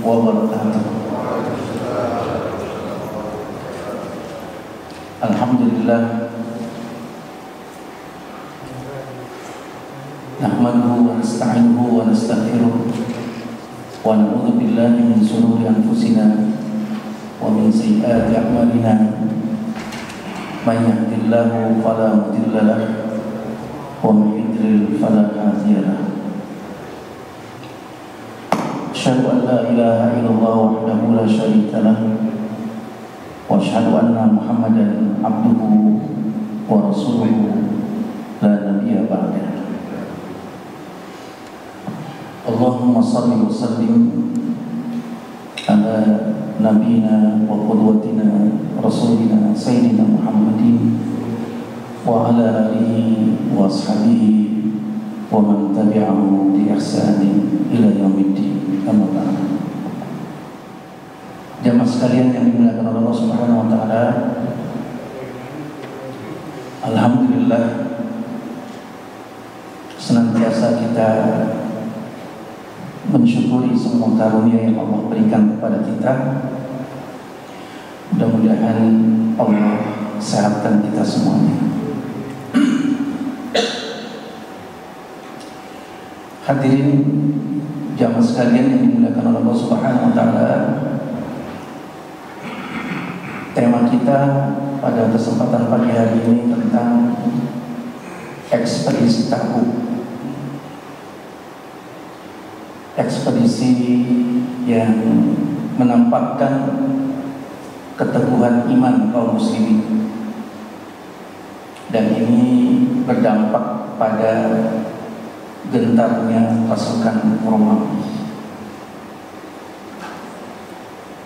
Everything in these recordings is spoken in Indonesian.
wabarakatuh. Alhamdulillah, nahmaduhu wa nasta'inuhu wa nastaghfiruh wa na'udzu billahi min shururi anfusina wa min sayyiati a'malina. May yahdihillahu fala mudilla lahu wa may yudlil fala hadiya lahu. Asyhadu an la ilaha illallah wahdahu la syarika lahu wa asyhadu anna Muhammadan abduhu wa rasuluhu la nabiyya ba'dahu. Allahumma shalli wa sallim ala nabiyina wa qudwatina rasulina sayyidina Muhammadin wa ala alihi wa ashabihi wa man tabi'ahu bi ihsanin ila yaumiddin. Amma ba'd. Jamaah sekalian yang dimuliakan oleh Allah Subhanahu wa taala, alhamdulillah senantiasa kita mensyukuri semua karunia yang Allah berikan kepada kita. Mudah-mudahan Allah sehatkan kita semuanya. Hadirin jamaah sekalian yang dimuliakan oleh Allah Subhanahu wa taala, tema kita pada kesempatan pagi hari ini tentang ekspedisi Tabuk. Ekspedisi yang menampakkan keteguhan iman kaum muslimin, dan ini berdampak pada gentarnya pasukan Romawi.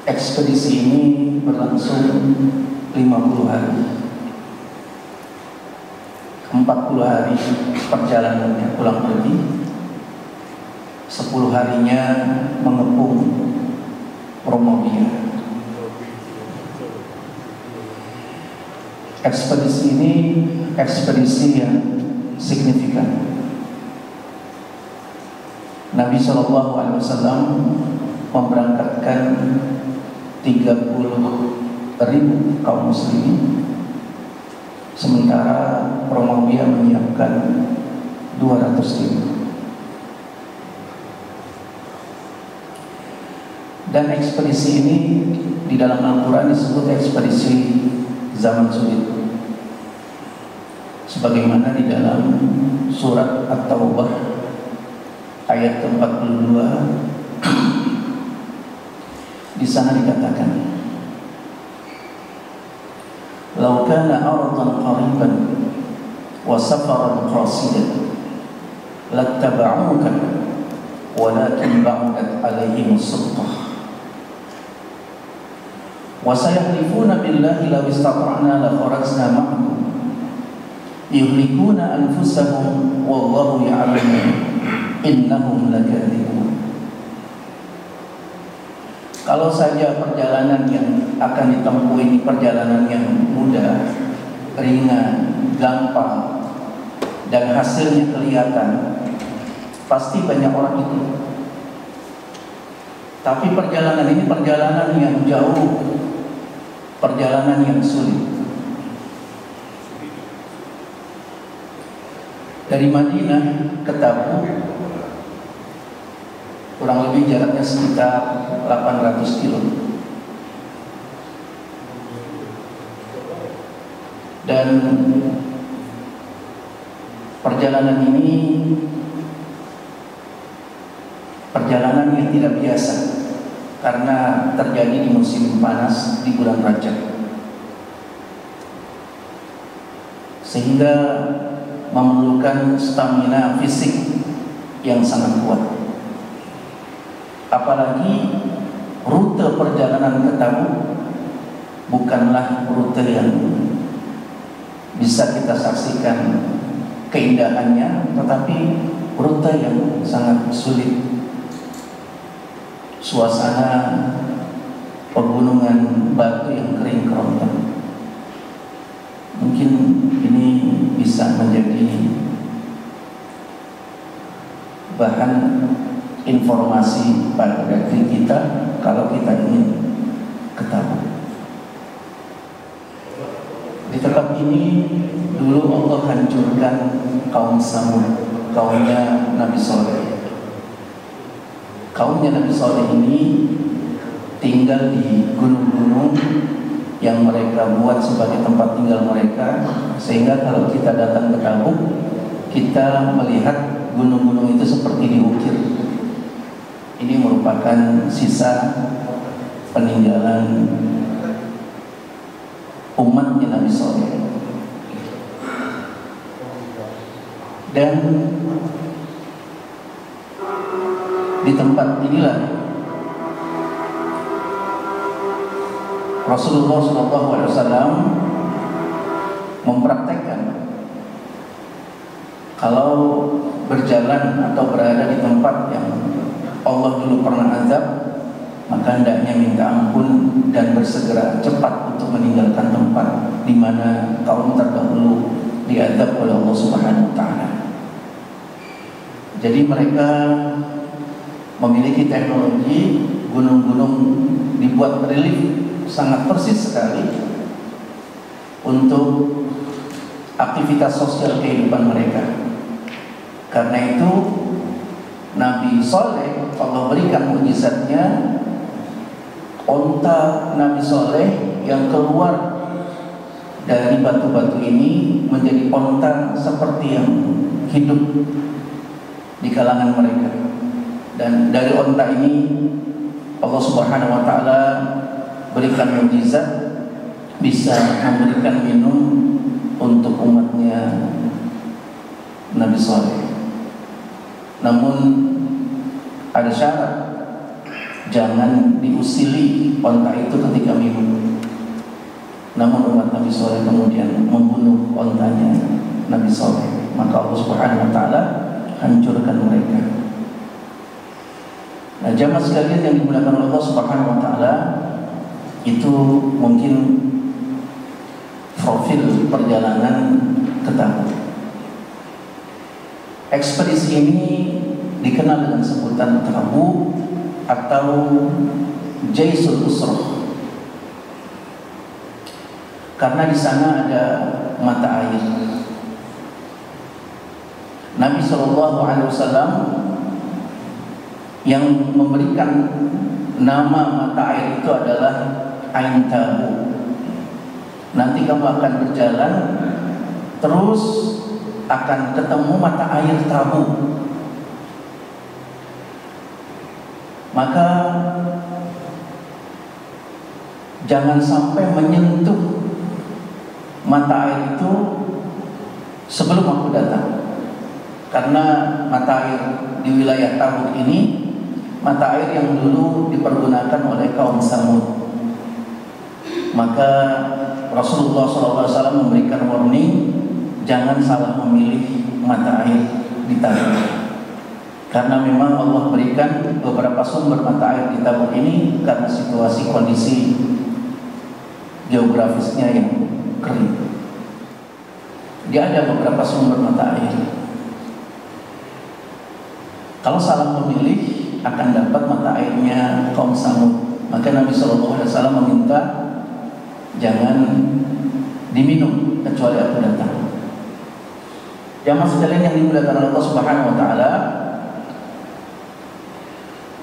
Ekspedisi ini berlangsung 50 hari. 40 hari perjalanannya pulang pergi, 10 harinya mengepung Romawi. Ekspedisi ini ekspedisi yang signifikan. Nabi SAW memberangkatkan 30.000 kaum muslimin, sementara Romawi menyiapkan 200.000. Dan ekspedisi ini di dalam Al-Quran disebut ekspedisi zaman sulit, sebagaimana di dalam surat At-Taubah ayat ke-42. Di sana dikatakan, "Lau kana ardan qariban wa safaran qasidan lattaba'uka walakin ba'udat 'alaihim as-sultah wa sayahlifuna billahi law istata'na la kharajna ma'akum yuhlikuna anfusahum wallahu ya'lamu innahum lakadzibun." Kalau saja perjalanan yang akan ditempuh ini perjalanan yang mudah, ringan, gampang, dan hasilnya kelihatan, pasti banyak orang itu. Tapi perjalanan ini perjalanan yang jauh, perjalanan yang sulit. Dari Madinah ke Tabuk kurang lebih jaraknya sekitar 800 kilo. Dan perjalanan ini perjalanan yang tidak biasa karena terjadi di musim panas di bulan Rajab, sehingga memerlukan stamina fisik yang sangat kuat. Apalagi rute perjalanan ke Tabuk bukanlah rute yang bisa kita saksikan keindahannya, tetapi rute yang sangat sulit. Suasana pegunungan batu yang kering kerontang. Mungkin ini bisa menjadi bahan informasi pada diri kita kalau kita ingin ketahui. Di tempat ini dulu Allah hancurkan kaum Samud, kaumnya Nabi Saleh. Kaumnya Nabi Saleh ini tinggal di gunung-gunung yang mereka buat sebagai tempat tinggal mereka, sehingga kalau kita datang ke Tabuk, kita melihat gunung-gunung itu seperti diukir. Ini merupakan sisa peninggalan umatnya Nabi Saleh. Dan di tempat inilah Rasulullah SAW mempraktekkan kalau berjalan atau berada di tempat yang Allah dulu pernah azab, maka hendaknya minta ampun dan bersegera cepat untuk meninggalkan tempat di mana kaum terdahulu diazab oleh Allah Subhanahu wa taala. Jadi mereka memiliki teknologi, gunung-gunung dibuat relief sangat persis sekali untuk aktivitas sosial kehidupan mereka. Karena itu Nabi Saleh, Allah berikan mukjizatnya, onta Nabi Saleh yang keluar dari batu-batu ini menjadi onta seperti yang hidup di kalangan mereka. Dan dari onta ini Allah Subhanahu wa taala berikan mukjizat, bisa memberikan minum untuk umatnya Nabi Saleh. Namun ada syarat, jangan diusili onta itu ketika minum. Namun umat Nabi Saleh kemudian membunuh ontanya Nabi Saleh, maka Allah Subhanahu wa taala hancurkan mereka. Nah, jamaah sekalian yang dimuliakan Allah Subhanahu wa taala, itu mungkin profil perjalanan ke Tabuk. Ekspedisi ini dikenal dengan sebutan Tabuk atau Jaisul Usrah, karena di sana ada mata air. Nabi SAW yang memberikan nama mata air itu adalah Ain Tabuk. Nanti kamu akan berjalan terus akan ketemu mata air Tabuk. Maka jangan sampai menyentuh mata air itu sebelum aku datang. Karena mata air di wilayah Tabuk ini mata air yang dulu dipergunakan oleh kaum Samud. Maka Rasulullah SAW memberikan warning, jangan salah memilih mata air di Tabuk. Karena memang Allah berikan beberapa sumber mata air di Tabuk ini karena situasi kondisi geografisnya yang kering. Dia ada beberapa sumber mata air. Kalau salah memilih akan dapat mata airnya kaum Samud. Maka Nabi SAW meminta jangan diminum kecuali aku datang. Jamaah sekalian yang dimuliakan Allah Subhanahu wa taala,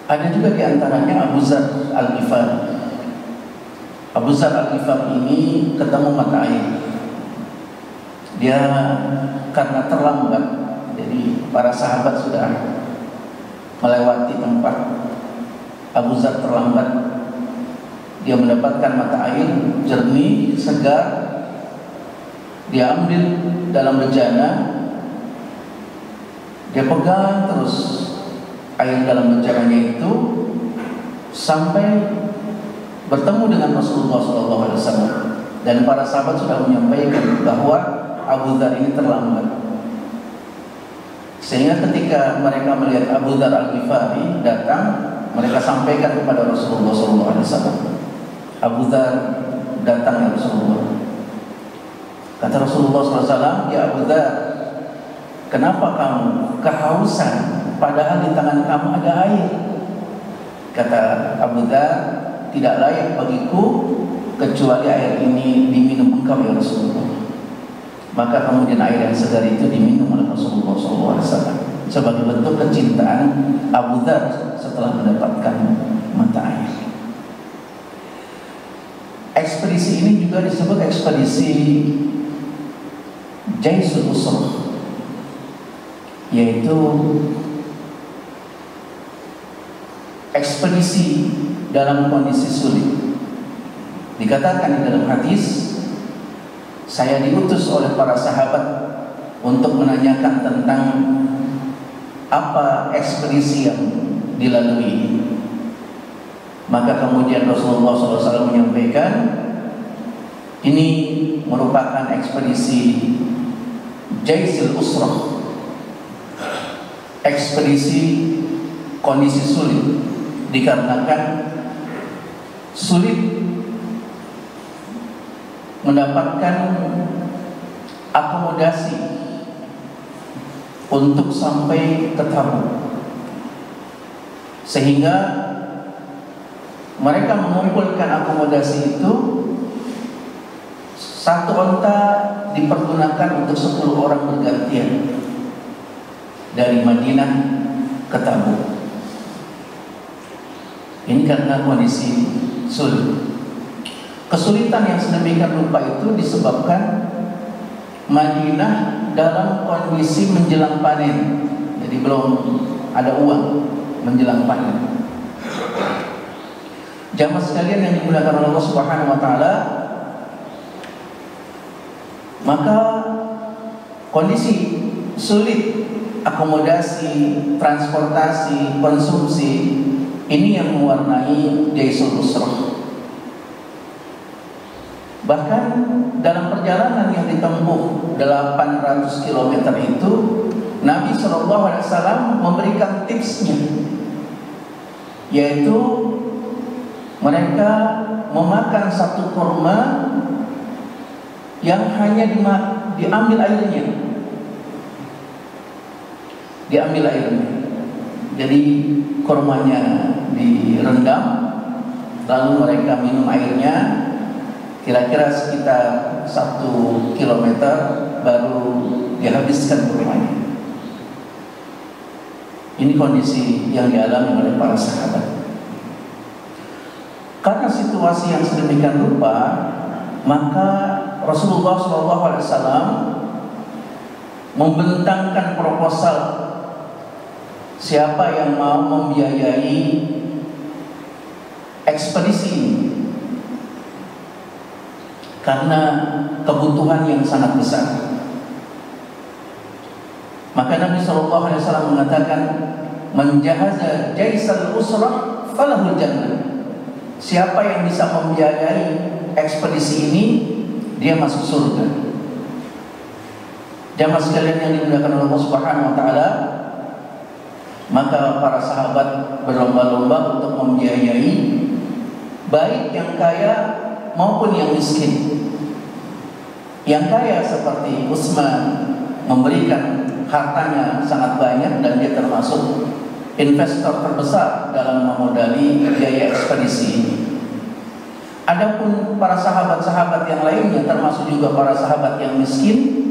ada juga di antaranya Abu Dzar Al-Ghifari. Abu Dzar Al-Ghifari ini ketemu mata air. Dia karena terlambat, jadi para sahabat sudah melewati tempat. Abu Dzar terlambat. Dia mendapatkan mata air jernih, segar. Dia ambil dalam bejana. Dia pegang terus air dalam bejananya itu sampai bertemu dengan Rasulullah SAW. Dan para sahabat sudah menyampaikan bahwa Abu Dzar ini terlambat. Sehingga ketika mereka melihat Abu Dzar Al-Ghifari datang, mereka sampaikan kepada Rasulullah SAW. Abu Dzar datang ya Rasulullah. Kata Rasulullah SAW, ya Abu Dzar, kenapa kamu kehausan padahal di tangan kamu ada air. Kata Abu Dzar, tidak layak bagiku kecuali air ini diminum engkau ya Rasulullah. Maka kemudian air yang segar itu diminum oleh Rasulullah SAW sebagai bentuk kecintaan Abu Dzar setelah mendapatkan mata air. Ekspedisi ini juga disebut ekspedisi Jaisul Usrah, yaitu ekspedisi dalam kondisi sulit. Dikatakan di dalam hadis, saya diutus oleh para sahabat untuk menanyakan tentang apa ekspedisi yang dilalui. Maka kemudian Rasulullah SAW menyampaikan, ini merupakan ekspedisi Jaisul Usrah, ekspedisi kondisi sulit, dikarenakan sulit mendapatkan akomodasi untuk sampai ke Tabuk, sehingga mereka mengumpulkan akomodasi itu. Satu onta dipergunakan untuk 10 orang bergantian dari Madinah ke Tabuk. Ini karena kondisi sulit. Kesulitan yang sedemikian rupa itu disebabkan Madinah dalam kondisi menjelang panen, jadi belum ada uang menjelang panen. Jamaah sekalian yang dimuliakan oleh Allah Subhanahu wa taala, maka kondisi sulit akomodasi, transportasi, konsumsi ini yang mewarnai Jaisul Usrah. Bahkan dalam perjalanan yang ditempuh 800 km itu, Nabi SAW memberikan tipsnya, yaitu mereka memakan satu kurma yang hanya diambil airnya. Jadi kurmanya direndam, lalu mereka minum airnya, kira-kira sekitar 1 kilometer baru dihabiskan kurmanya. Ini kondisi yang dialami oleh para sahabat. Karena situasi yang sedemikian rupa, maka Rasulullah SAW membentangkan proposal siapa yang mau membiayai ekspedisi ini, karena kebutuhan yang sangat besar. Maka Nabi SAW mengatakan, "Man jahaza Jaisul Usrah falahul jannah." Siapa yang bisa membiayai ekspedisi ini, dia masuk surga. Jamaah sekalian yang dimuliakan oleh Allah Subhanahu wa taala, maka para sahabat berlomba-lomba untuk membiayai baik yang kaya maupun yang miskin. Yang kaya seperti Utsman memberikan hartanya sangat banyak dan dia termasuk investor terbesar dalam memodali biaya ekspedisi ini. Adapun para sahabat-sahabat yang lainnya, termasuk juga para sahabat yang miskin,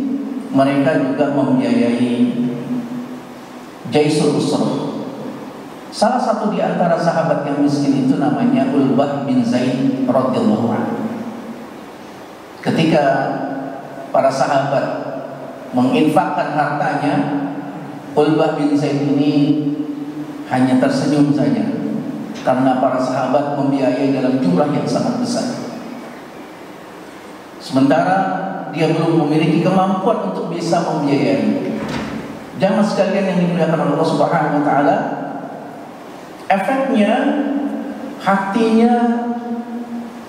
mereka juga membiayai Jaisul Usrah. Salah satu di antara sahabat yang miskin itu namanya Ulbah bin Zaid radhiyallahu anhu. Ketika para sahabat menginfakkan hartanya, Ulbah bin Zaid ini hanya tersenyum saja, karena para sahabat membiayai dalam jumlah yang sangat besar. Sementara dia belum memiliki kemampuan untuk bisa membiayai. Jamaah sekalian yang dimuliakan Allah Subhanahu wa taala, efeknya hatinya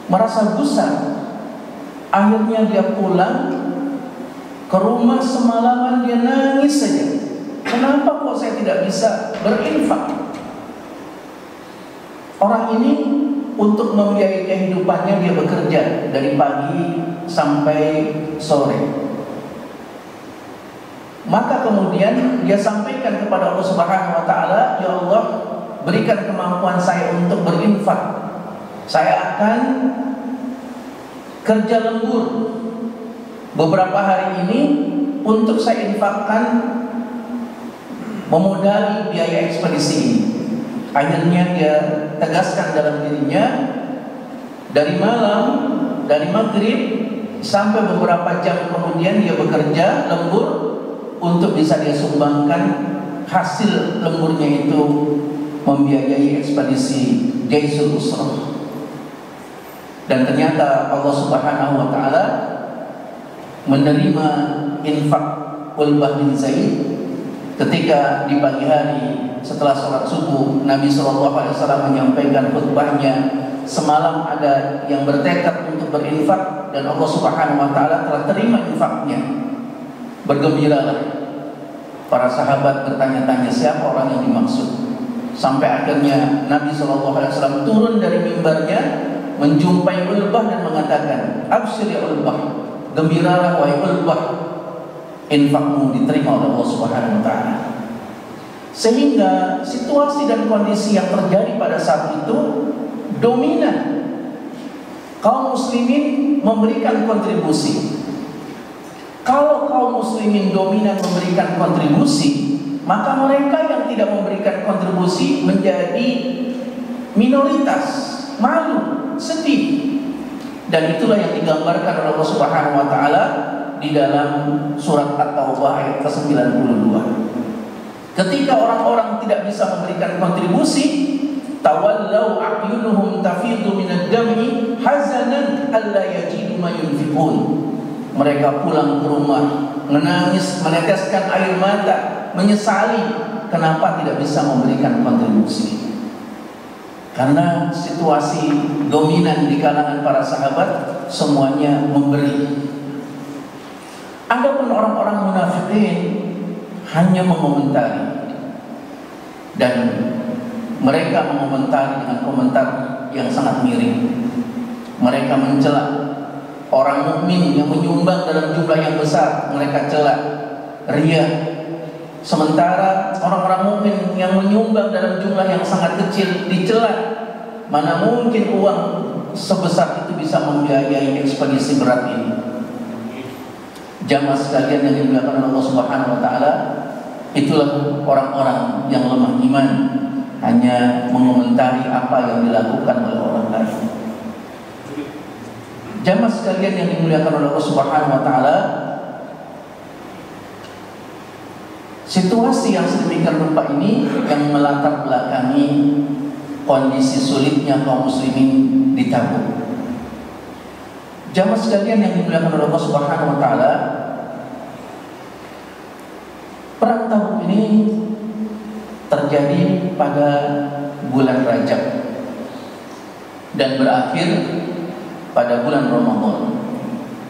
merasa gusar. Akhirnya dia pulang ke rumah, semalaman dia nangis saja. Kenapa kok saya tidak bisa berinfak? Orang ini untuk membiayai kehidupannya dia bekerja dari pagi sampai sore. Maka kemudian dia sampaikan kepada Allah Subhanahu wa taala, "Ya Allah, berikan kemampuan saya untuk berinfak. Saya akan kerja lembur beberapa hari ini untuk saya infakkan memodali biaya ekspedisi ini." Akhirnya dia tegaskan dalam dirinya, dari malam, dari maghrib sampai beberapa jam kemudian dia bekerja lembur untuk bisa dia sumbangkan hasil lemburnya itu membiayai ekspedisi Jaisul Usrah. Dan ternyata Allah Subhanahu wa taala menerima infak Ulbah bin Zaid ketika di pagi hari setelah sholat subuh Nabi SAW menyampaikan khutbahnya, semalam ada yang bertekad untuk berinfak dan Allah Subhanahu wa taala telah terima infaknya. Bergembiralah. Para sahabat bertanya-tanya siapa orang yang dimaksud. Sampai akhirnya Nabi SAW turun dari mimbarnya, menjumpai Ulbah dan mengatakan, "Absyir ya Ulbah, gembiralah wahai Ulbah, infakmu diterima oleh Allah Subhanahu wa taala." Sehingga situasi dan kondisi yang terjadi pada saat itu dominan kaum muslimin memberikan kontribusi. Kalau kaum muslimin dominan memberikan kontribusi, maka mereka yang tidak memberikan kontribusi menjadi minoritas, malu, sedih. Dan itulah yang digambarkan oleh Allah Subhanahu wa taala di dalam surat At-Taubah ayat ke-92. Ketika orang-orang tidak bisa memberikan kontribusi, tawallau a'yunuhum tafidu minad dam'i hazanan alla yajidu ma yunfiqun. Mereka pulang ke rumah menangis, meneteskan air mata, menyesali kenapa tidak bisa memberikan kontribusi. Karena situasi dominan di kalangan para sahabat semuanya memberi. Adapun orang-orang munafikin hanya mengomentari, dan mereka mengomentari dengan komentar yang sangat miring. Mereka mencela orang mukmin yang menyumbang dalam jumlah yang besar, mereka cela, riya. Sementara orang-orang mukmin yang menyumbang dalam jumlah yang sangat kecil dicela. Mana mungkin uang sebesar itu bisa membiayai ekspedisi berat ini. Jamaah sekalian yang dimuliakan Allah Subhanahu wa taala, itulah orang-orang yang lemah iman, hanya mengomentari apa yang dilakukan oleh orang lain. Jamaah sekalian yang dimuliakan oleh Allah Subhanahu wa taala, situasi yang sedemikian rupa ini yang melatar belakangi kondisi sulitnya kaum muslimin di Tabuk. Jamaah sekalian yang dimuliakan oleh Allah Subhanahu wa taala, perang Tabuk ini terjadi pada bulan Rajab dan berakhir pada bulan Ramadan.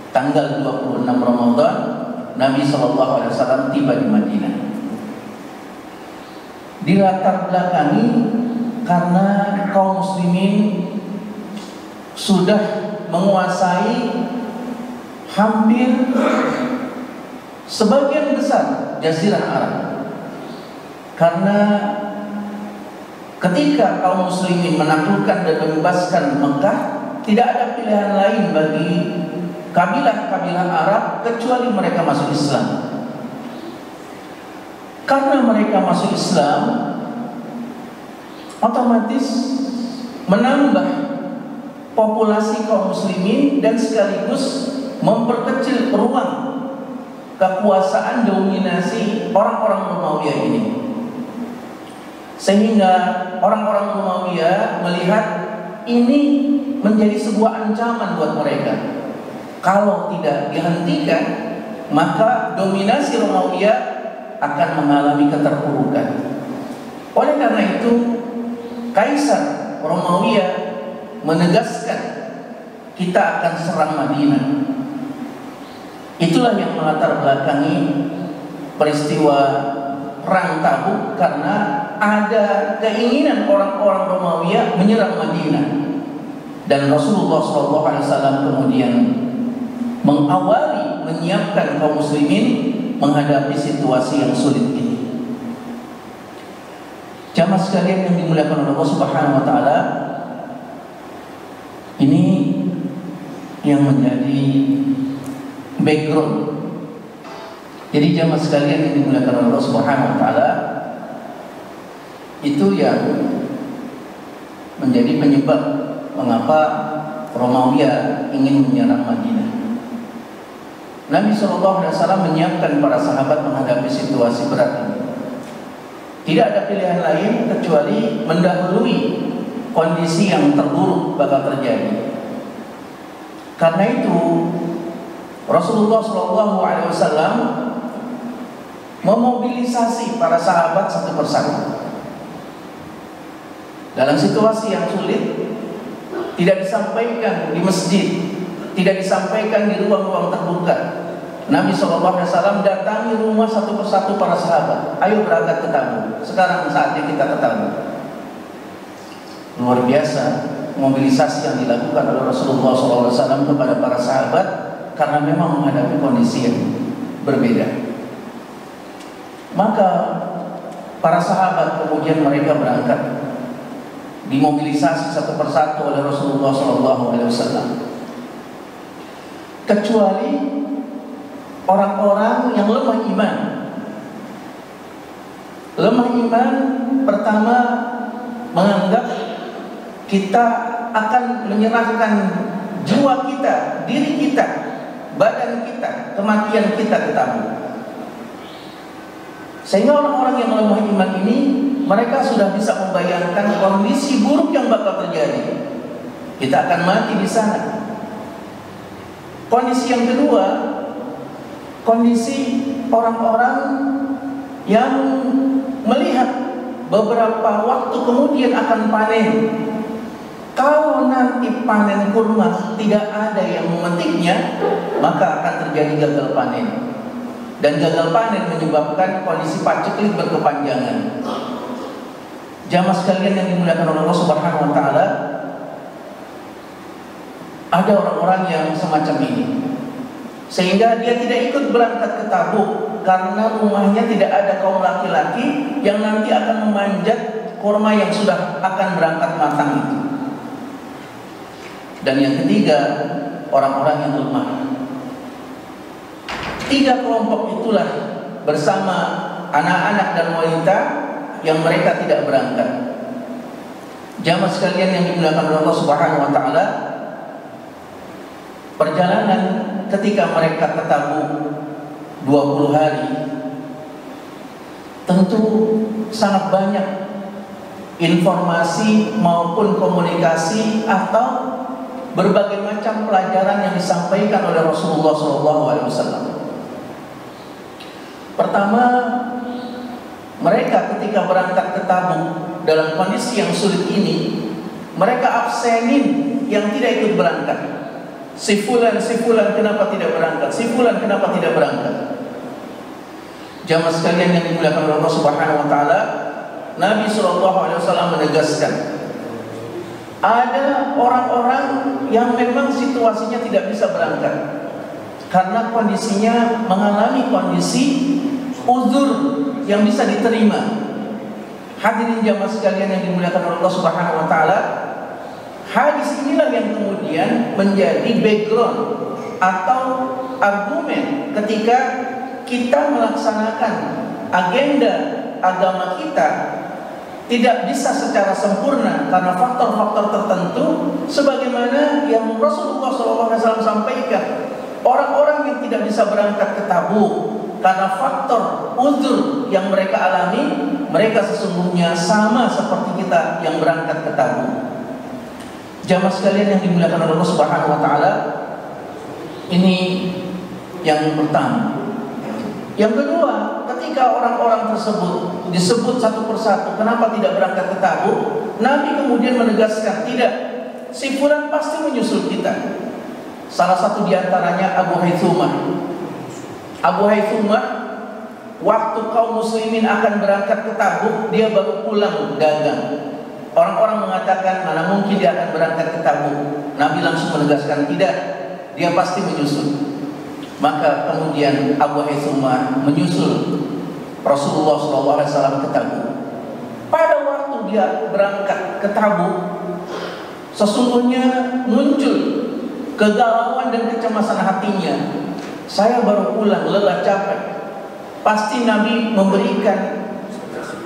Tanggal 26 Ramadan Nabi SAW tiba di Madinah. Dilatar belakangi karena kaum muslimin sudah menguasai hampir sebagian besar Jazirah Arab. Karena ketika kaum muslimin menaklukkan dan membebaskan Mekah, tidak ada pilihan lain bagi kabilah-kabilah Arab kecuali mereka masuk Islam. Karena mereka masuk Islam, otomatis menambah populasi kaum muslimin dan sekaligus memperkecil ruang kekuasaan dominasi orang-orang Umayyah ini. Sehingga orang-orang Umayyah melihat ini menjadi sebuah ancaman buat mereka. Kalau tidak dihentikan, maka dominasi Umayyah akan mengalami keterpurukan. Oleh karena itu, Kaisar Umayyah menegaskan kita akan serang Madinah. Itulah yang melatar belakangi peristiwa perang Tabuk, karena ada keinginan orang-orang Romawi menyerang Madinah. Dan Rasulullah SAW kemudian mengawali menyiapkan kaum muslimin menghadapi situasi yang sulit ini. Jamaah sekalian yang dimuliakan oleh Allah Subhanahu wa taala, ini yang menjadi background. Jadi jamaah sekalian yang dimuliakan oleh Allah Subhanahu wa taala, itu yang menjadi penyebab mengapa Romawiya ingin menyerang Madinah. Nabi SAW menyiapkan para sahabat menghadapi situasi berat ini. Tidak ada pilihan lain kecuali mendahului kondisi yang terburuk bakal terjadi. Karena itu Rasulullah SAW memobilisasi para sahabat satu persatu. Dalam situasi yang sulit, tidak disampaikan di masjid, tidak disampaikan di ruang-ruang terbuka. Nabi SAW datangi rumah satu persatu para sahabat. Ayo berangkat ke Tabuk. Sekarang saatnya kita ke Tabuk. Luar biasa mobilisasi yang dilakukan oleh Rasulullah SAW kepada para sahabat, karena memang menghadapi kondisi yang berbeda. Maka para sahabat kemudian mereka berangkat, dimobilisasi satu persatu oleh Rasulullah SAW. Kecuali orang-orang yang lemah iman. Lemah iman pertama menganggap kita akan menyerahkan jiwa kita, diri kita, badan kita, kematian kita ke Tabuk. Sehingga orang-orang yang lemah iman ini, mereka sudah bisa membayangkan kondisi buruk yang bakal terjadi. Kita akan mati di sana. Kondisi yang kedua, kondisi orang-orang yang melihat beberapa waktu kemudian akan panen. Kalau nanti panen kurma tidak ada yang memetiknya, maka akan terjadi gagal panen. Dan gagal panen menyebabkan kondisi paceklik berkepanjangan. Jamaah sekalian yang dimuliakan oleh Allah Subhanahu wa taala, ada orang-orang yang semacam ini, sehingga dia tidak ikut berangkat ke Tabuk karena rumahnya tidak ada kaum laki-laki yang nanti akan memanjat kurma yang sudah akan berangkat matang itu. Dan yang ketiga, orang-orang yang lemah. Tiga kelompok itulah bersama anak-anak dan wanita yang mereka tidak berangkat. Jamaah sekalian yang dimuliakan oleh Allah Subhanahu wa taala, perjalanan ketika mereka ke Tabuk 20 hari, tentu sangat banyak informasi maupun komunikasi atau berbagai macam pelajaran yang disampaikan oleh Rasulullah SAW. Pertama, mereka ketika berangkat ke Tabuk dalam kondisi yang sulit ini, mereka absenin yang tidak ikut berangkat. Si fulan kenapa tidak berangkat? Si fulan kenapa tidak berangkat? Jamaah sekalian yang dimuliakan oleh Allah Subhanahu wa taala, Nabi SAW menegaskan, ada orang-orang yang memang situasinya tidak bisa berangkat karena kondisinya mengalami kondisi uzur yang bisa diterima. Hadirin jamaah sekalian yang dimuliakan oleh Allah Subhanahu wa taala, hadis inilah yang kemudian menjadi background atau argumen ketika kita melaksanakan agenda agama kita tidak bisa secara sempurna karena faktor-faktor tertentu, sebagaimana yang Rasulullah SAW sampaikan, orang-orang yang tidak bisa berangkat ke Tabuk karena faktor uzur yang mereka alami, mereka sesungguhnya sama seperti kita yang berangkat ke Tabuk. Jamaah sekalian yang dimuliakan oleh Allah Subhanahu wa taala, ini yang pertama. Yang kedua, ketika orang-orang tersebut disebut satu persatu kenapa tidak berangkat ke Tabuk, Nabi kemudian menegaskan, tidak, si fulan pasti menyusul kita. Salah satu diantaranya Abu Haythumah. Abu Haythumah, waktu kaum muslimin akan berangkat ke Tabuk, dia baru pulang dagang. Orang-orang mengatakan, mana mungkin dia akan berangkat ke Tabuk. Nabi langsung menegaskan, tidak, dia pasti menyusul. Maka kemudian Abu Haithumah menyusul Rasulullah SAW ke Tabuk. Pada waktu dia berangkat ke Tabuk, sesungguhnya muncul kegalauan dan kecemasan hatinya. Saya baru pulang, lelah, capek. Pasti Nabi memberikan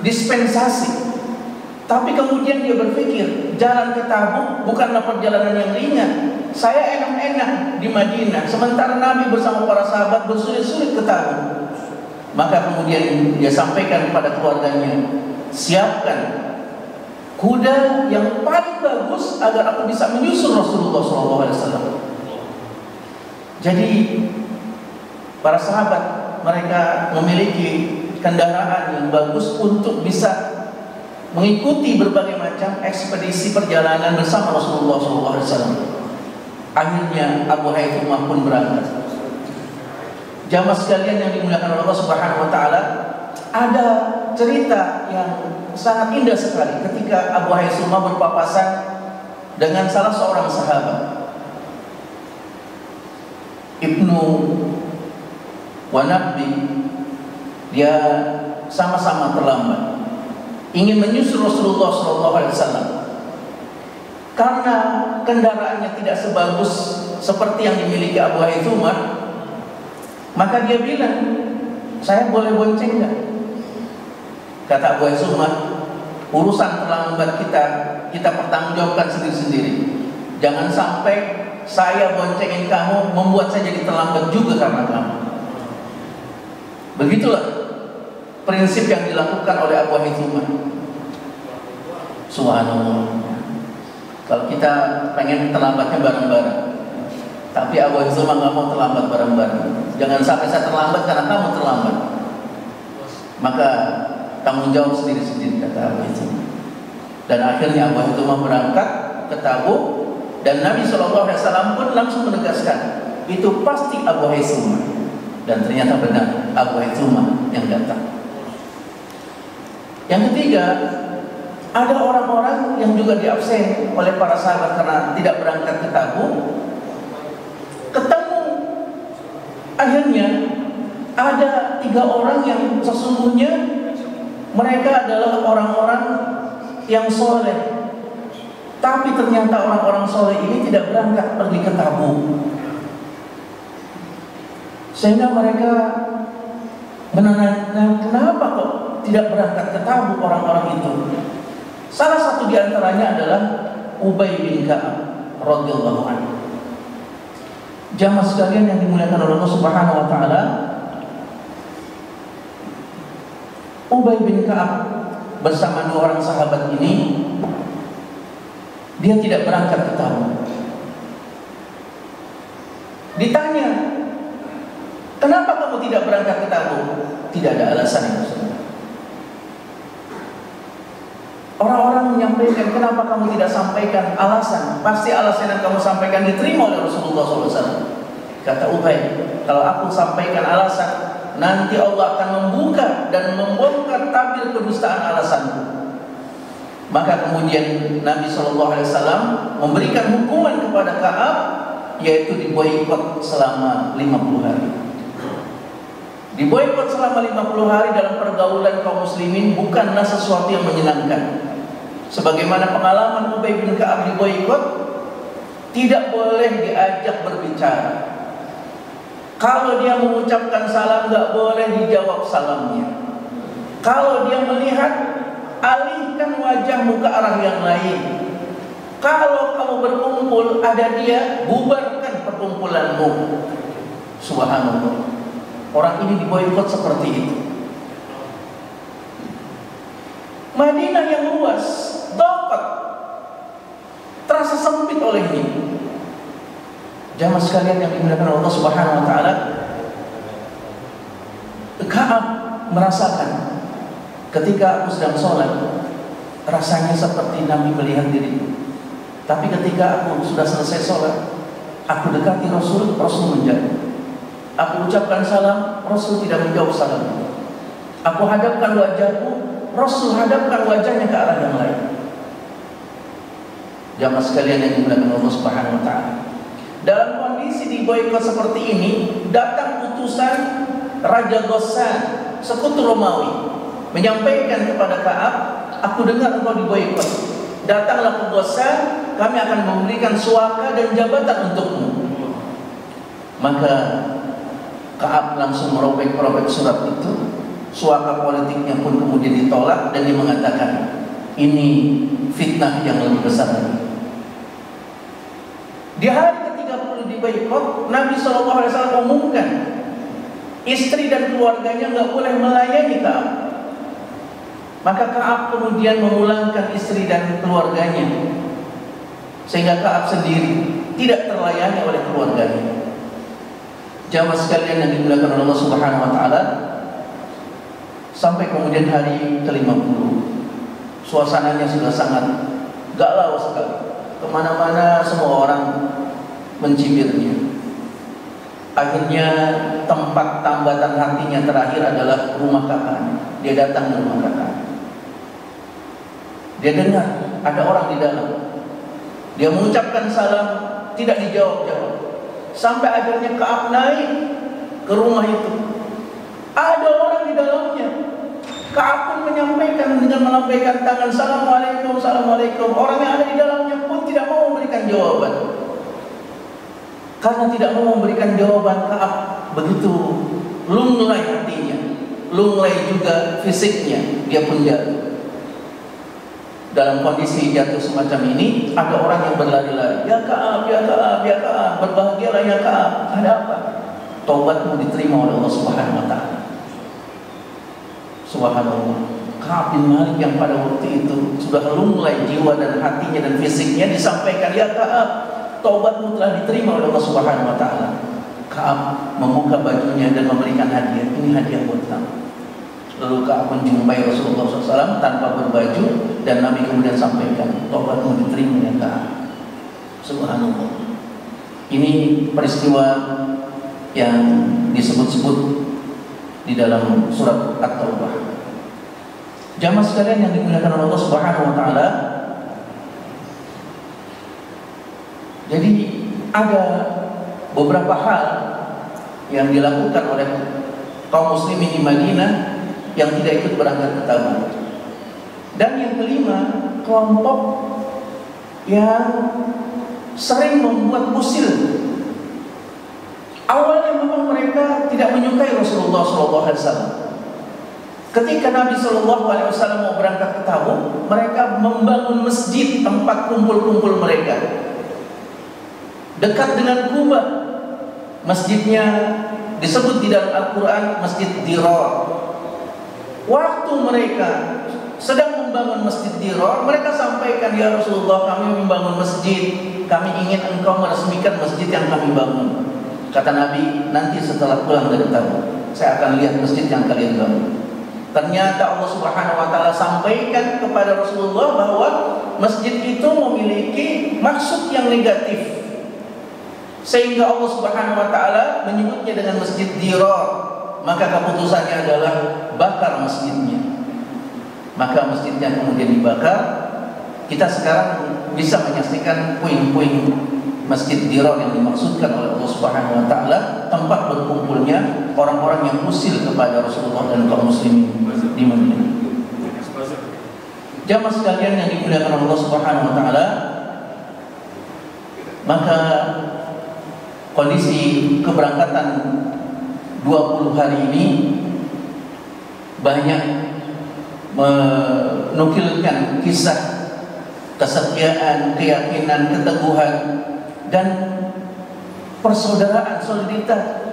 dispensasi. Tapi kemudian dia berpikir, jalan ke Tabuk bukanlah perjalanan yang ringan. Saya enak-enak di Madinah, sementara Nabi bersama para sahabat bersulit-sulit ke Tabuk. Maka kemudian dia sampaikan kepada keluarganya, siapkan kuda yang paling bagus agar aku bisa menyusul Rasulullah SAW. Jadi para sahabat mereka memiliki kendaraan yang bagus untuk bisa mengikuti berbagai macam ekspedisi perjalanan bersama Rasulullah SAW. Akhirnya Abu Haithumah pun berangkat. Jamaah sekalian yang dimuliakan oleh Allah Subhanahu Wa Taala, ada cerita yang sangat indah sekali ketika Abu Haithumah berpapasan dengan salah seorang sahabat, Ibnu Wanabbi. Dia sama-sama terlambat, ingin menyusul Rasulullah SAW. Karena kendaraannya tidak sebagus seperti yang dimiliki Abu Haithumah, maka dia bilang, saya boleh bonceng nggak? Kata Abu Haithumah, urusan terlambat kita pertanggungjawabkan sendiri-sendiri. Jangan sampai saya boncengin kamu membuat saya jadi terlambat juga karena kamu. Begitulah prinsip yang dilakukan oleh Abu Haithumah. Subhanallah. Kalau kita pengen terlambatnya bareng-bareng, tapi Abu Haithumah nggak mau terlambat bareng-bareng. Jangan sampai saya terlambat karena kamu terlambat. Maka tanggung jawab sendiri-sendiri, kata Abu Haithumah. Dan akhirnya Abu Haithumah berangkat ke Tabuk, dan Nabi SAW pun langsung menegaskan, itu pasti Abu Haithumah. Dan ternyata benar, Abu Haithumah yang datang. Yang ketiga, ada orang-orang yang juga diabsen oleh para sahabat karena tidak berangkat ke Tabuk. Ketemu, akhirnya ada 3 orang yang sesungguhnya mereka adalah orang-orang yang soleh, tapi ternyata orang-orang soleh ini tidak berangkat pergi ke Tabuk. Sehingga mereka menanyakan, kenapa kok tidak berangkat ke Tabuk orang-orang itu? Salah satu di antaranya adalah Ubay bin Ka'ab radhiyallahu anhu. Jamaah sekalian yang dimuliakan oleh Allah Subhanahu wa taala, Ubay bin Ka'ab bersama 2 orang sahabat ini, dia tidak berangkat ke Tabuk. Ditanya, kenapa kamu tidak berangkat ke Tabuk? Tidak ada alasan yang benar. Orang-orang menyampaikan, kenapa kamu tidak sampaikan alasan? Pasti alasan yang kamu sampaikan diterima oleh Rasulullah SAW. Kata Ubay, kalau aku sampaikan alasan, nanti Allah akan membuka dan membongkar tabir kedustaan alasanku. Maka kemudian Nabi SAW memberikan hukuman kepada Ka'ab, yaitu diboikot selama 50 hari. Diboikot selama 50 hari dalam pergaulan kaum muslimin bukanlah sesuatu yang menyenangkan. Sebagaimana pengalaman Ubay bin Ka'ab diboikot, tidak boleh diajak berbicara. Kalau dia mengucapkan salam, nggak boleh dijawab salamnya. Kalau dia melihat, alihkan wajahmu ke arah yang lain. Kalau kamu berkumpul, ada dia, bubarkan perkumpulanmu. Subhanallah. Orang ini diboikot seperti itu. Madinah yang luas, dapat terasa sempit oleh ini. Jamaah sekalian yang dimuliakan Allah Subhanahu wa taala, Ka'ab merasakan ketika aku sedang sholat, rasanya seperti Nabi melihat diriku. Tapi ketika aku sudah selesai sholat, aku dekati Rasul menjauh. Aku ucapkan salam, Rasul tidak menjawab salam. Aku hadapkan wajahku, Rasul hadapkan wajahnya ke arah yang lain. Jamaah sekalian yang dimuliakan Allah Subhanahu wa taala, Dalam kondisi diboikot seperti ini, datang utusan Raja Ghassan, sekutu Romawi, menyampaikan kepada Ka'ab, aku dengar engkau diboikot. Datanglah ke Ghassan, kami akan memberikan suaka dan jabatan untukmu. Maka Ka'ab langsung merobek-robek surat itu. Suaka politiknya pun kemudian ditolak, dan dia mengatakan, ini fitnah yang lebih besar lagi. Di hari ke-30 diboikot, Nabi SAW umumkan istri dan keluarganya nggak boleh melayani Ka'ab. Maka Ka'ab kemudian memulangkan istri dan keluarganya, sehingga Ka'ab sendiri tidak terlayani oleh keluarganya. Jamaah sekalian yang dimuliakan oleh Allah Subhanahu wa taala, sampai kemudian hari ke-50, suasananya sudah sangat galau sekali. Kemana-mana semua orang mencibirnya. Akhirnya tempat tambatan hatinya terakhir adalah rumah kakaknya. Dia datang ke rumah kakaknya. Dia dengar ada orang di dalam. Dia mengucapkan salam, tidak dijawab-jawab. Sampai akhirnya Ka'ab naik ke rumah itu. Ada orang di dalamnya. Ka'ab pun menyampaikan dengan melambaikan tangan, Assalamualaikum, Assalamualaikum. Orang yang ada di dalamnya pun tidak mau memberikan jawaban. Karena tidak mau memberikan jawaban, Ka'ab begitu lunglai hatinya, lunglai juga fisiknya. Dia pun jatuh. Dalam kondisi jatuh semacam ini, ada orang yang berlari-lari. Ya Ka'ab, ya Ka'ab, ya Ka'ab, berbahagialah ya Ka'ab. Ada apa? Taubatmu diterima oleh Allah Subhanahu wa taala. Subhanallah. Ka'ab bin Malik yang pada waktu itu sudah lunglai jiwa dan hatinya dan fisiknya, disampaikan, ya Ka'ab, taubatmu telah diterima oleh Allah Subhanahu wa taala. Ka'ab membuka bajunya dan memberikan hadiah. Ini hadiah buat kamu. Lalu Ka'ab menjumpai Rasulullah SAW tanpa berbaju, dan Nabi kemudian sampaikan, taubatmu diterima ya Ka'ab. Subhanallah. Ini peristiwa yang disebut-sebut di dalam surat At-Taubah. Jamaah sekalian yang dimuliakan Allah Subhanahu wa taala, jadi ada beberapa hal yang dilakukan oleh kaum muslimin di Madinah yang tidak ikut berangkat ke Tabuk. Dan yang kelima, kelompok yang sering membuat usil. Awalnya memang mereka tidak menyukai Rasulullah SAW. Ketika Nabi SAW mau berangkat ke Tabuk, mereka membangun masjid tempat kumpul-kumpul mereka dekat dengan Kuba. Masjidnya disebut di dalam Al-Quran Masjid Dirar. Waktu mereka sedang membangun Masjid Dirar, mereka sampaikan, ya Rasulullah, kami membangun masjid, kami ingin engkau meresmikan masjid yang kami bangun. Kata Nabi, nanti setelah pulang dari Tabuk, saya akan lihat masjid yang kalian bangun. Ternyata Allah Subhanahu wa taala sampaikan kepada Rasulullah bahwa masjid itu memiliki maksud yang negatif, sehingga Allah Subhanahu wa taala menyebutnya dengan Masjid Dirar. Maka keputusannya adalah bakar masjidnya. Maka masjidnya kemudian dibakar. Kita sekarang bisa menyaksikan puing-puing Masjid Dirar yang dimaksudkan oleh Allah Subhanahu wa taala, tempat berkumpulnya orang-orang yang usil kepada Rasulullah dan kaum muslimin di Madinah. Jamaah sekalian yang dimuliakan Allah Subhanahu wa taala, maka kondisi keberangkatan 20 hari ini banyak menukilkan kisah kesetiaan, keyakinan, keteguhan, dan persaudaraan, solidaritas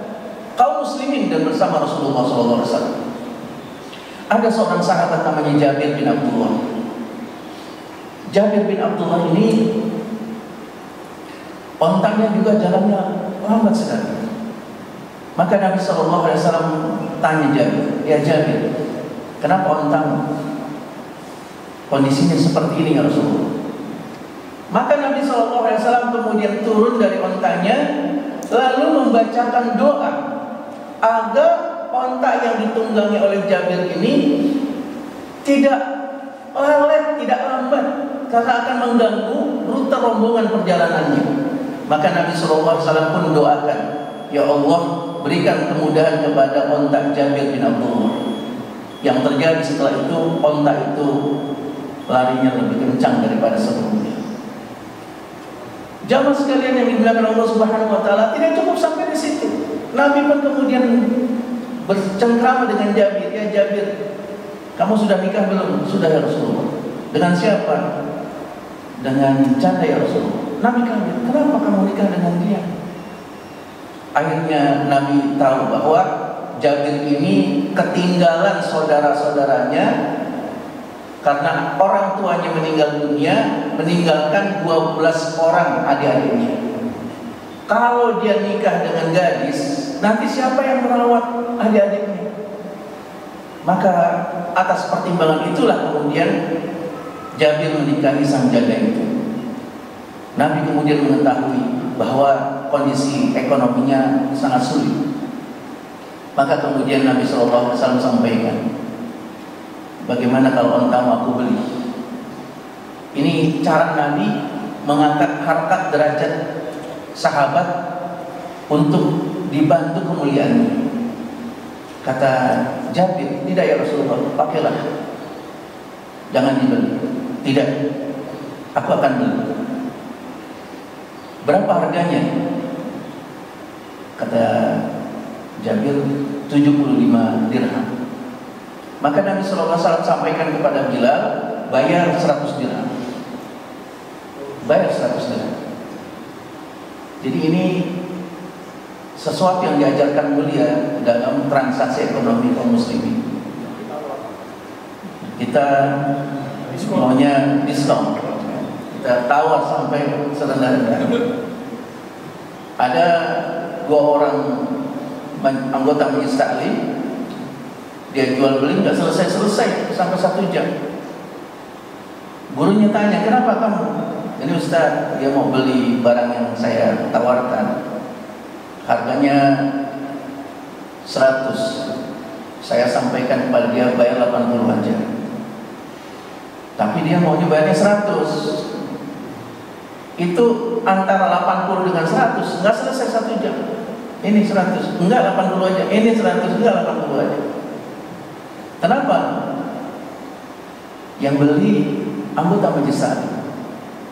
kaum muslimin dan bersama Rasulullah SAW. Ada seorang sahabat namanya Jabir bin Abdullah. Jabir bin Abdullah ini ontanya juga jalannya lambat sekali. Maka Nabi SAW tanya Jabir, ya Jabir, kenapa ontamu kondisinya seperti ini ya Rasulullah? Maka Nabi SAW kemudian turun dari ontanya, lalu membacakan doa agar onta yang ditunggangi oleh Jabir ini tidak lelet, tidak lambat, karena akan mengganggu rute rombongan perjalanannya. Maka Nabi SAW pun doakan, ya Allah, berikan kemudahan kepada onta Jabir bin Abdullah. Yang terjadi setelah itu, onta itu larinya lebih kencang daripada sebelumnya. Jamaah sekalian yang dimuliakan Allah Subhanahu wa taala, tidak cukup sampai di situ. Nabi pun kemudian bercengkrama dengan Jabir, ya Jabir, kamu sudah nikah belum? Sudah ya Rasulullah. Dengan siapa? Dengan janda ya Rasulullah. Nabi kaget, kenapa kamu nikah dengan dia? Akhirnya Nabi tahu bahwa Jabir ini ketinggalan saudara-saudaranya karena orang tuanya meninggal dunia, meninggalkan 12 orang adik-adiknya. Kalau dia nikah dengan gadis, nanti siapa yang merawat adik-adiknya? Maka atas pertimbangan itulah kemudian Jabir menikahi sang janda itu. Nabi kemudian mengetahui bahwa kondisi ekonominya sangat sulit. Maka kemudian Nabi SAW sampaikan, bagaimana kalau engkau aku beli? Ini cara Nabi mengangkat harkat derajat sahabat untuk dibantu kemuliaannya. Kata Jabir, tidak ya Rasulullah, pakailah, jangan dibeli. Tidak, aku akan beli. Berapa harganya? Kata Jabir, 75 dirham. Maka Nabi SAW sampaikan kepada Bilal, bayar 100 dirham. Bayar 100 dirham. Jadi ini sesuatu yang diajarkan mulia dalam transaksi ekonomi kaum muslimin. Kita maunya diskon, kita tawar sampai serendah-rendah. Ada 2 orang anggota majelis taklim, dia jual beli nggak selesai sampai 1 jam. Gurunya tanya, kenapa kamu? Ini Ustaz, dia mau beli barang yang saya tawarkan, harganya 100. Saya sampaikan kepada dia bayar 80 aja. Tapi dia maunya bayarnya 100. Itu antara 80 dengan 100 nggak selesai 1 jam. Ini 100, enggak 80 aja. Ini 100, enggak 80 aja. Kenapa? Yang beli anggota majelis taklim,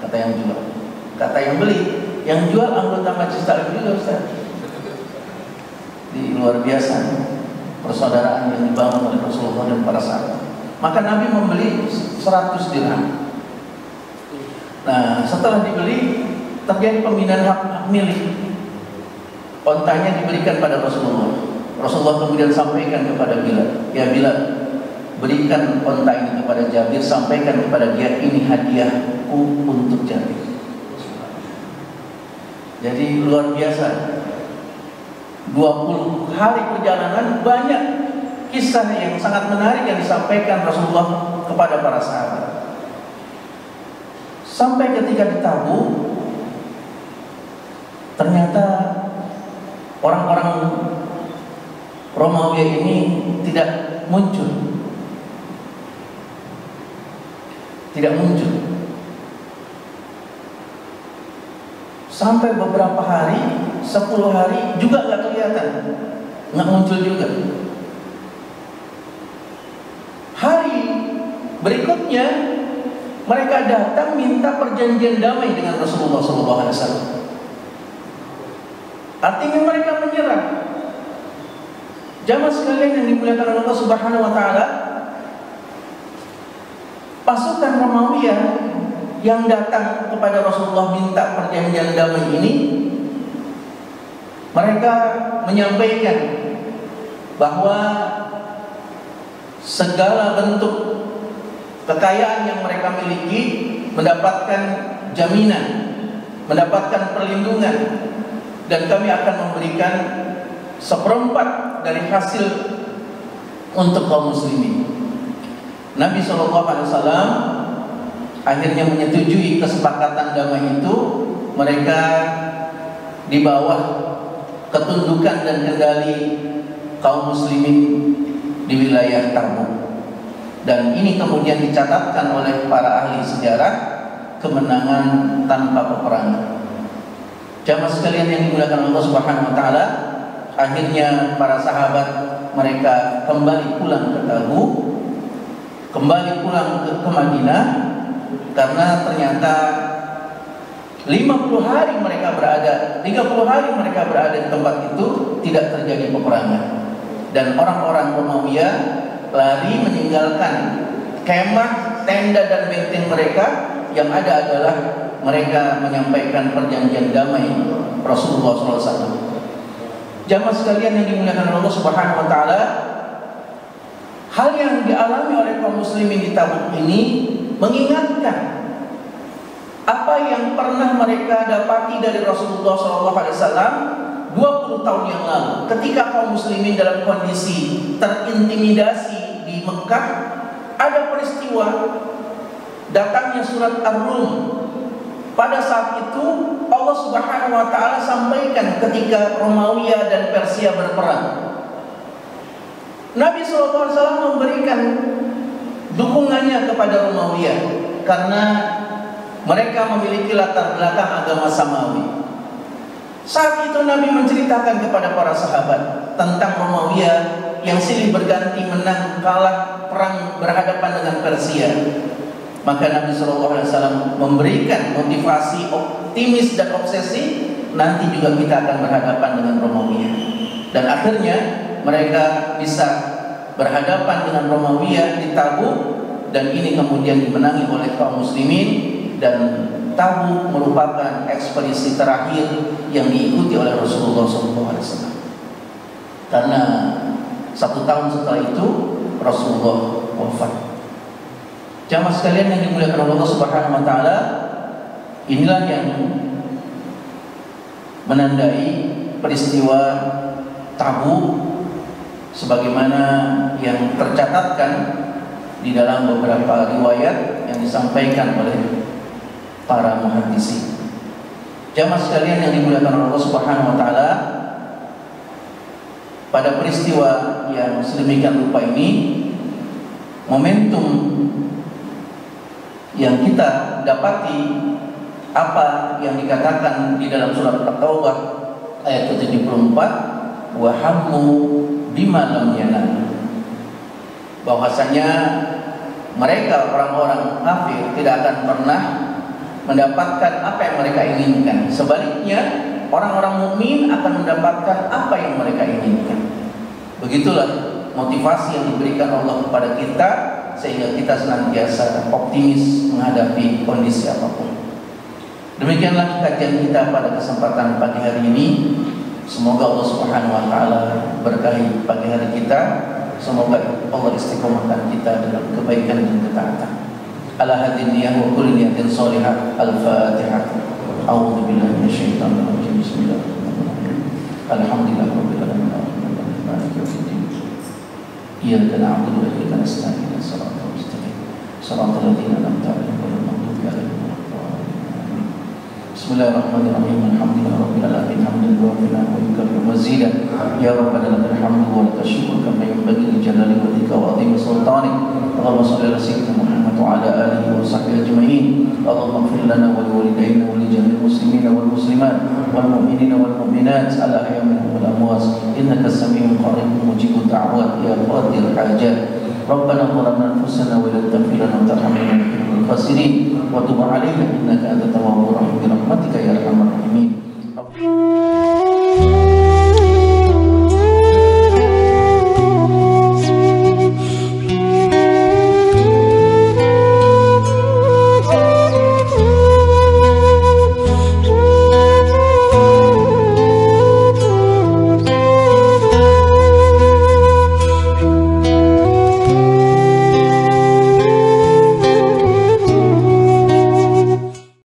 kata yang jual. Kata yang beli, yang jual anggota majelis taklim juga Ustaz. Di luar biasa persaudaraan yang dibangun oleh Rasulullah dan para sahabat. Maka Nabi membeli 100 dirham. Nah, setelah dibeli terjadi pembinaan hak milik. Ontanya diberikan pada Rasulullah. Rasulullah kemudian sampaikan kepada Bilal, ya Bilal, berikan onta ini kepada Jabir, sampaikan kepada dia, ini hadiahku untuk Jabir. Jadi luar biasa. 20 hari perjalanan, banyak kisah yang sangat menarik yang disampaikan Rasulullah kepada para sahabat. Sampai ketika di Tabuk, ternyata orang-orang Romawi ini tidak muncul. Sampai beberapa hari, 10 hari juga nggak kelihatan, nggak muncul juga. Hari berikutnya mereka datang minta perjanjian damai dengan Rasulullah SAW. Artinya mereka menyerah. Jamaah sekalian yang dimuliakan Allah Subhanahu wa taala, pasukan Romawi yang datang kepada Rasulullah minta perjanjian damai ini, mereka menyampaikan bahwa segala bentuk kekayaan yang mereka miliki mendapatkan jaminan, mendapatkan perlindungan, dan kami akan memberikan 1/4 dari hasil untuk kaum muslimin. Nabi SAW akhirnya menyetujui kesepakatan damai itu. Mereka di bawah ketundukan dan kendali kaum muslimin di wilayah Tabuk. Dan ini kemudian dicatatkan oleh para ahli sejarah kemenangan tanpa peperangan. Jamaah sekalian yang dimuliakan Allah Subhanahu wa taala, akhirnya para sahabat mereka kembali pulang ke Tabuk, kembali pulang ke Madinah, karena ternyata 50 hari mereka berada, 30 hari mereka berada di tempat itu, tidak terjadi peperangan. Dan orang-orang Romawiya lari meninggalkan kemah, tenda dan benteng mereka. Yang ada adalah mereka menyampaikan perjanjian damai Rasulullah SAW. Jamaah sekalian yang dimuliakan Allah Subhanahu wa taala, hal yang dialami oleh kaum muslimin di Tabuk ini mengingatkan apa yang pernah mereka dapati dari Rasulullah SAW 20 tahun yang lalu, ketika kaum muslimin dalam kondisi terintimidasi di Mekah. Ada peristiwa datangnya surat Ar-Rum. Pada saat itu Allah Subhanahu wa taala sampaikan ketika Romawiya dan Persia berperang. Nabi SAW memberikan dukungannya kepada Romawiya karena mereka memiliki latar belakang agama Samawi. Saat itu Nabi menceritakan kepada para sahabat tentang Romawiya yang silih berganti menang kalah perang berhadapan dengan Persia. Maka Nabi SAW memberikan motivasi optimis dan obsesi, nanti juga kita akan berhadapan dengan Romawiya. Dan akhirnya mereka bisa berhadapan dengan Romawiya di Tabuk, dan ini kemudian dimenangi oleh kaum muslimin. Dan Tabuk merupakan ekspedisi terakhir yang diikuti oleh Rasulullah SAW. Karena 1 tahun setelah itu Rasulullah wafat. Jamaah sekalian yang dimuliakan Allah Subhanahu wa taala, inilah yang menandai peristiwa Tabuk sebagaimana yang tercatatkan di dalam beberapa riwayat yang disampaikan oleh para muhaddisin. Jamaah sekalian yang dimuliakan Allah Subhanahu wa taala, pada peristiwa yang sedemikian rupa ini, momentum yang kita dapati apa yang dikatakan di dalam surat At-Taubah ayat 74, wa hammu bima lam yanal, bahwasanya mereka orang-orang kafir tidak akan pernah mendapatkan apa yang mereka inginkan. Sebaliknya, orang-orang mukmin akan mendapatkan apa yang mereka inginkan. Begitulah motivasi yang diberikan Allah kepada kita, sehingga kita senantiasa optimis menghadapi kondisi apapun. Demikianlah kajian kita pada kesempatan pagi hari ini. Semoga Allah Subhanahu wa taala berkahi pagi hari kita. Semoga Allah istiqomahkan kita dalam kebaikan dan ketaatan. Ala hadin niyah wa kulli niyatin shalihah. Al-Fatihah. A'udzu billahi minasyaitonir rajim. Bismillahirrahmanirrahim. Alhamdulillahirabbil alamin. Maliki yaumiddin. Iyyaka na'budu wa iyyaka nasta'in. Shiratal mustaqim. Shiratal ladzina an'amta 'alaihim ghairil maghdubi 'alaihim waladdallin. Bismillahirrahmanirrahim. Alhamdulillahirabbil alamin. Hamdan wafi'an wa yukafi'u mazidan. Ya rabbana lakal hamdu wa lakal syukru kama yanbaghi li jalali wajhika wa 'azimi sultanik. Allahumma shalli ala sayyidina Muhammad wa ala alihi wa sahbihi ajma'in. Allahumma ighfir lana wa liwalidayna wa li jami'il muslimina wal muslimat wal mu'minina wal mu'minat al ahya'i minhum wal amwat. Innaka as-sami'ul qaribun mujibud da'wat ya qadir hajat. Rabbana zalamna anfusana wa lam taghfir lana wa tarhamna lanakunanna minal khasirin wa tub 'alaina innaka antat tawwabur rahim bi rahmatika ya arhamar rahimin.